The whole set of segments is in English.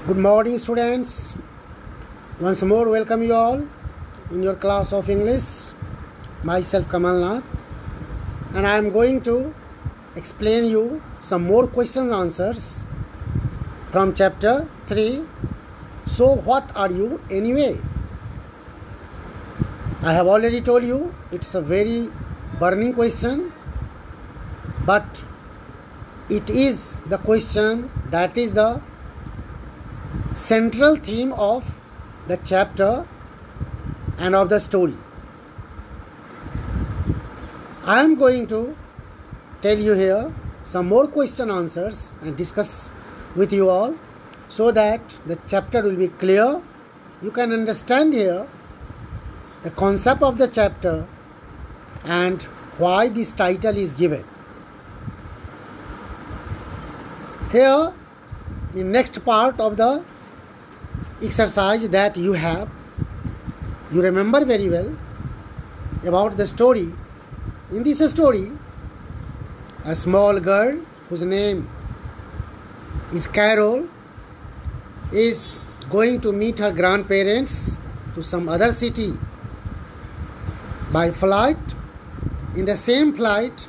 Good morning, students. Once more, welcome you all in your class of English. Myself, Kamal Nath, and I am going to explain you some more questions and answers from chapter 3. So, what are you anyway? I have already told you it's a very burning question, but it is the question that is the central theme of the chapter and of the story. I am going to tell you here some more question answers and discuss with you all so that the chapter will be clear. You can understand here the concept of the chapter and why this title is given. Here in next part of the exercise that you remember very well about the story. In this story, a small girl whose name is Carol is going to meet her grandparents to some other city by flight. In the same flight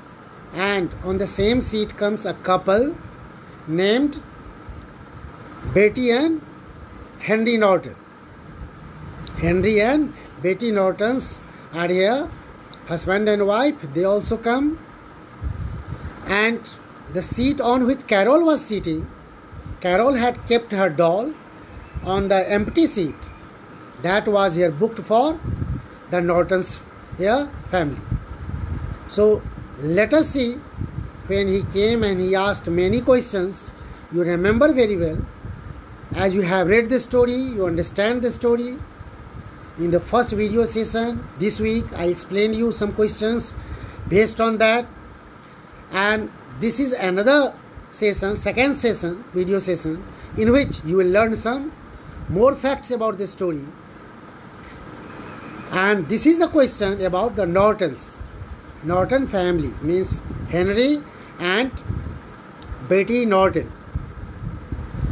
and on the same seat comes a couple named Betty and Henry Norton. Henry and Betty Nortons are here, husband and wife. They also come, and the seat on which Carol was sitting, Carol had kept her doll on the empty seat that was here booked for the Nortons here family. So let us see, when he came and he asked many questions. You remember very well, as you have read the story, you understand the story. In the first video session this week, I explained you some questions based on that, and this is another session, second session, video session, in which you will learn some more facts about the story. And this is the question about the Norton families, means Henry and Betty Norton.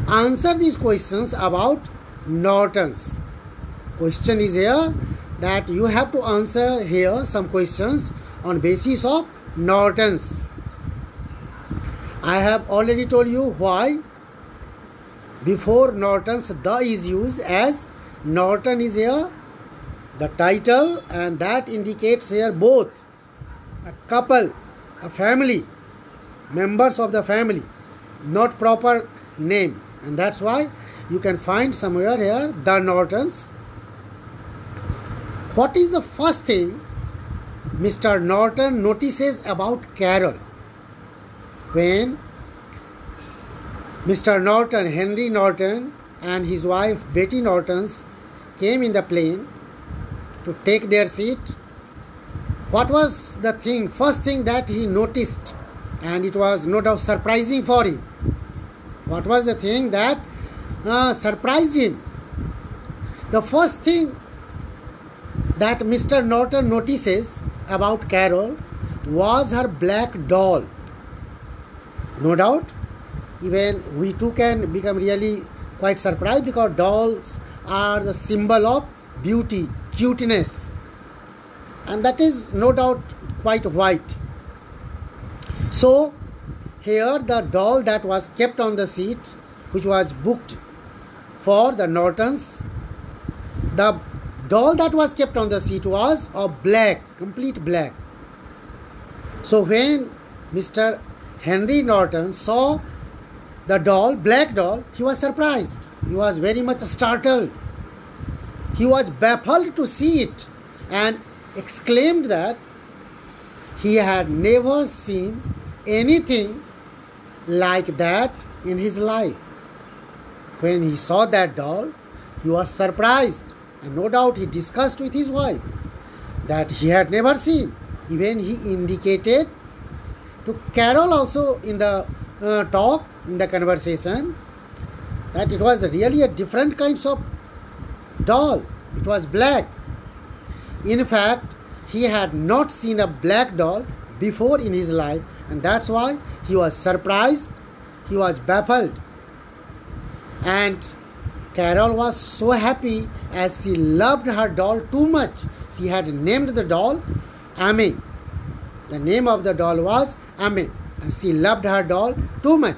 Answer these questions about Nortons. Question is here that you have to answer here some questions on basis of Nortons. I have already told you why. Before Nortons, the is used, as Norton is here the title, and that indicates here both a couple, a family, members of the family, not proper name, and that's why you can find somewhere here the Nortons. What is the first thing Mr. Norton notices about Carol? When Mr. Norton, Henry Norton, and his wife Betty Nortons came in the plane to take their seat, what was the first thing that he noticed? And it was no doubt surprising for him. What was the thing that surprised him? The first thing that Mr. Norton notices about Carol was her black doll. No doubt, even we too can become really quite surprised, because dolls are the symbol of beauty, cuteness, and that is no doubt quite white. So here the doll that was kept on the seat, which was booked for the Nortons, the doll that was kept on the seat was of black, complete black. So when Mr. Henry Norton saw the doll, black doll, he was surprised. He was very much startled. He was baffled to see it and exclaimed that he had never seen anything like that in his life. When he saw that doll, he was surprised, and no doubt he discussed with his wife that he had never seen. Even he indicated to Carol also in the talk, in the conversation, that it was really a different kinds of doll. It was black. In fact, he had not seen a black doll before in his life, and that's why he was surprised, he was baffled. And Carol was so happy as she loved her doll too much. She had named the doll Amy. The name of the doll was Amy, and she loved her doll too much.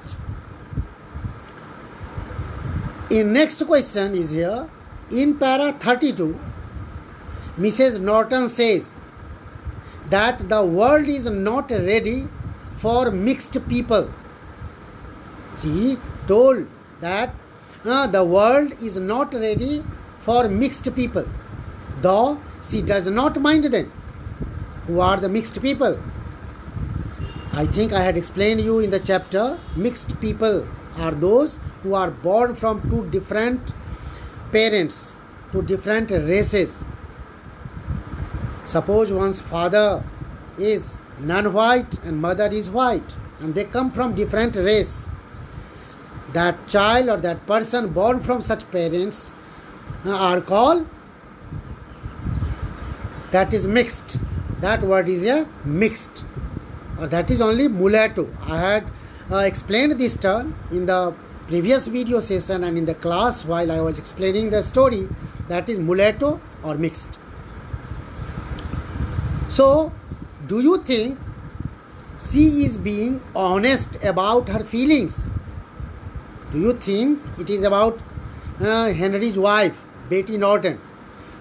In next question is here. In para 32, Mrs. Norton says that the world is not ready for mixed people. She told that the world is not ready for mixed people, though she does not mind them. Who are the mixed people? I think I had explained you in the chapter. Mixed people are those who are born from two different parents, two different races. Suppose one's father is non-white and mother is white, and they come from different race. That child or that person born from such parents are called, that is mixed. That word is a mixed, or that is only mulatto. I had explained this term in the previous video session and in the class while I was explaining the story. That is mulatto or mixed. So, do you think she is being honest about her feelings? Do you think it is about Henry's wife, Betty Norton?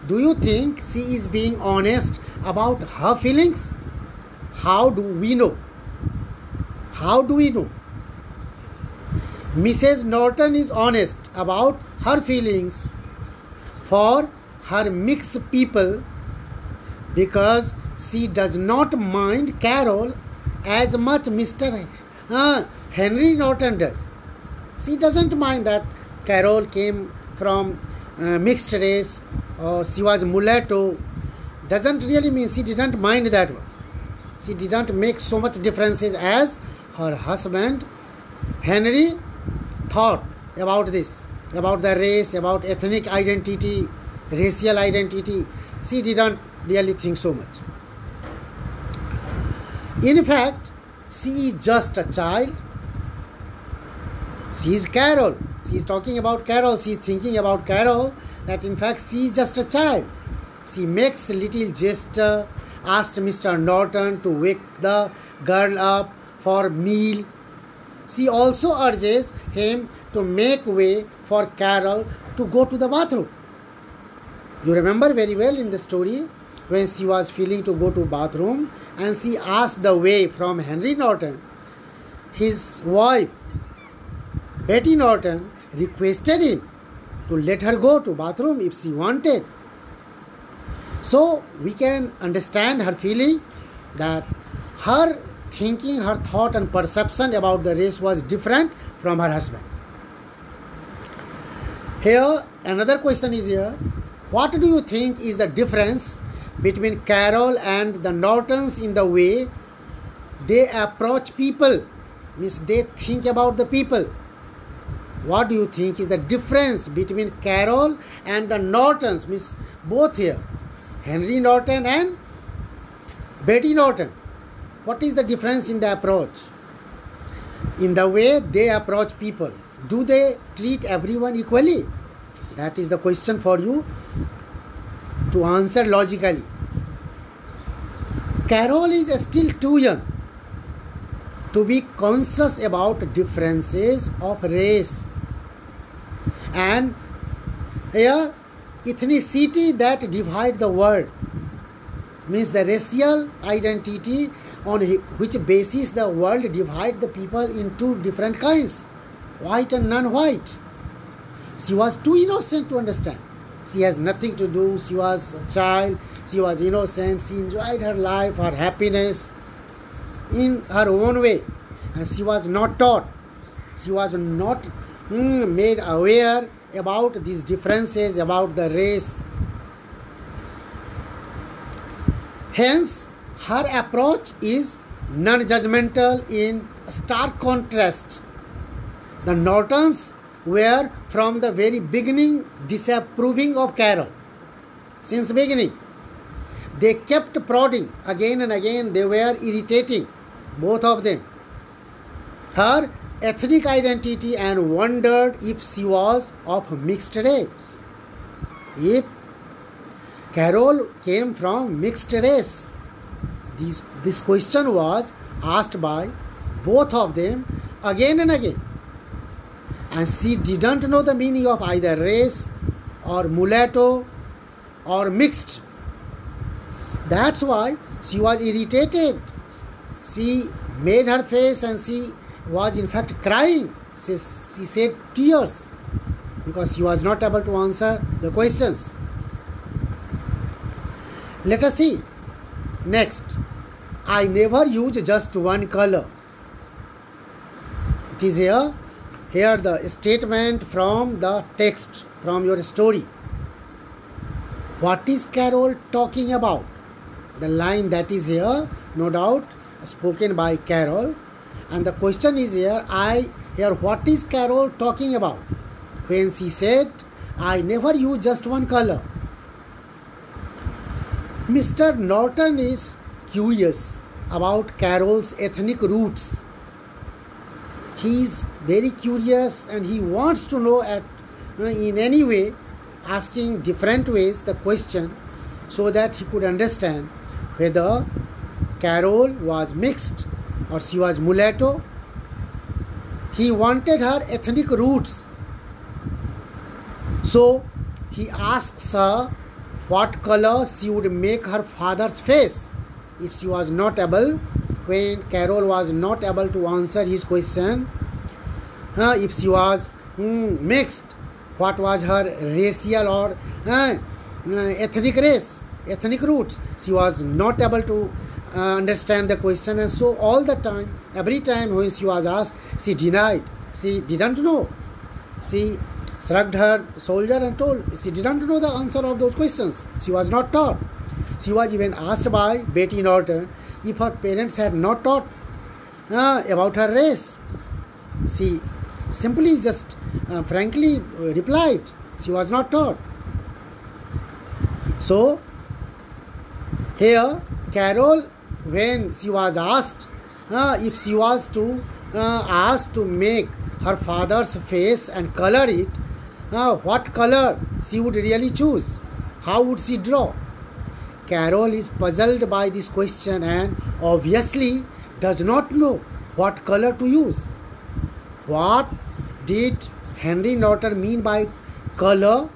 Do you think she is being honest about her feelings? How do we know? How do we know? Mrs. Norton is honest about her feelings for her mixed people because she does not mind Carol as much Mr. Henry Norton does. She doesn't mind that Carol came from mixed race or she was mulatto. Doesn't really mean she didn't mind that one. She didn't make so much differences as her husband Henry thought about this, about the race, about ethnic identity, racial identity. She didn't really think so much. In fact, she is just a child. She is Carol. She is talking about Carol. She is thinking about Carol, that in fact she is just a child. She makes a little gesture, asked Mr. Norton to wake the girl up for meal. She also urges him to make way for Carol to go to the bathroom. You remember very well in the story when she was feeling to go to bathroom and she asked the way from Henry Norton. His wife, Betty Norton, requested him to let her go to bathroom if she wanted. So we can understand her feeling, that her thinking, her thought and perception about the race was different from her husband. Here another question is here. What do you think is the difference between Carol and the Nortons in the way they approach people? Means they think about the people. What do you think is the difference between Carol and the Nortons? Means both here, Henry Norton and Betty Norton. What is the difference in the approach? In the way they approach people. Do they treat everyone equally? That is the question for you to answer logically. Carol is still too young to be conscious about differences of race and ethnicity that divide the world. Means the racial identity on which basis the world divide the people into different kinds, white and non-white. She was too innocent to understand. She has nothing to do. She was a child. She was innocent. She enjoyed her life, her happiness in her own way. And she was not taught. She was not made aware about these differences, about the race. Hence, her approach is non-judgmental in stark contrast. The Nortons were from the very beginning disapproving of Carol. Since the beginning, they kept prodding again and again. They were irritating, both of them. Her ethnic identity and wondered if she was of mixed race. If Carol came from mixed race. This question was asked by both of them again and again. And she didn't know the meaning of either race or mulatto or mixed. That's why she was irritated. She made her face and she was in fact crying. She shed tears because she was not able to answer the questions. Let us see. Next, I never use just one color. It is here the statement from the text, from your story. What is Carol talking about? The line that is here, no doubt, spoken by Carol. And the question is here, what is Carol talking about? When she said, I never use just one color. Mr. Norton is curious about Carol's ethnic roots. He is very curious and he wants to know in any way, asking different ways the question so that he could understand whether Carol was mixed or she was mulatto. He wanted her ethnic roots. So he asks her what color she would make her father's face if she was not able, when Carol was not able to answer his question. If she was mixed, what was her racial or ethnic roots? She was not able to understand the question, and so all the time, every time when she was asked, she denied. She didn't know. She shrugged her shoulder and told she didn't know the answer of those questions. She was not taught. She was even asked by Betty Norton if her parents had not taught about her race. She simply just frankly replied she was not taught. So here Carol, when she was asked if she was to asked to make her father's face and color it, what color she would really choose, how would she draw? Carol is puzzled by this question and obviously does not know what color to use. What did Henry Norton mean by color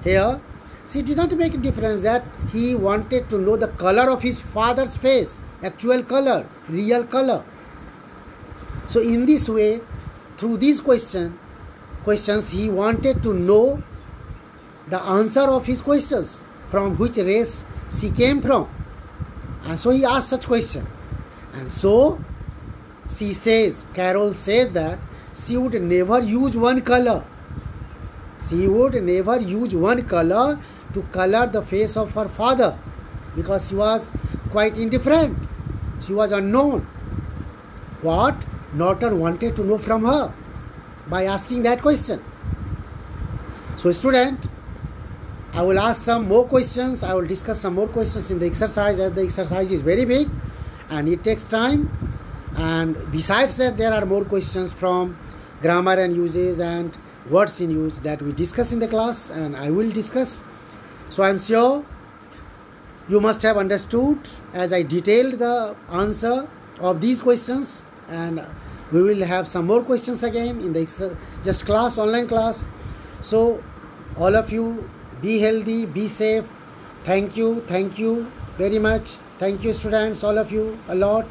here? She did not make a difference that he wanted to know the color of his father's face, actual color, real color. So in this way, through these questions, he wanted to know the answer of his questions, from which race she came from. And so he asked such question. And so Carol says that she would never use one color. She would never use one color to color the face of her father, because she was quite indifferent. She was unknown. What Norton wanted to know from her by asking that question. So student, I will ask some more questions. I will discuss some more questions in the exercise, as the exercise is very big and it takes time. And besides that, there are more questions from grammar and uses and words in use that we discuss in the class, and I will discuss. So I am sure you must have understood as I detailed the answer of these questions, and we will have some more questions again in the online class. So all of you, be healthy, be safe. Thank you very much. Thank you students, all of you a lot.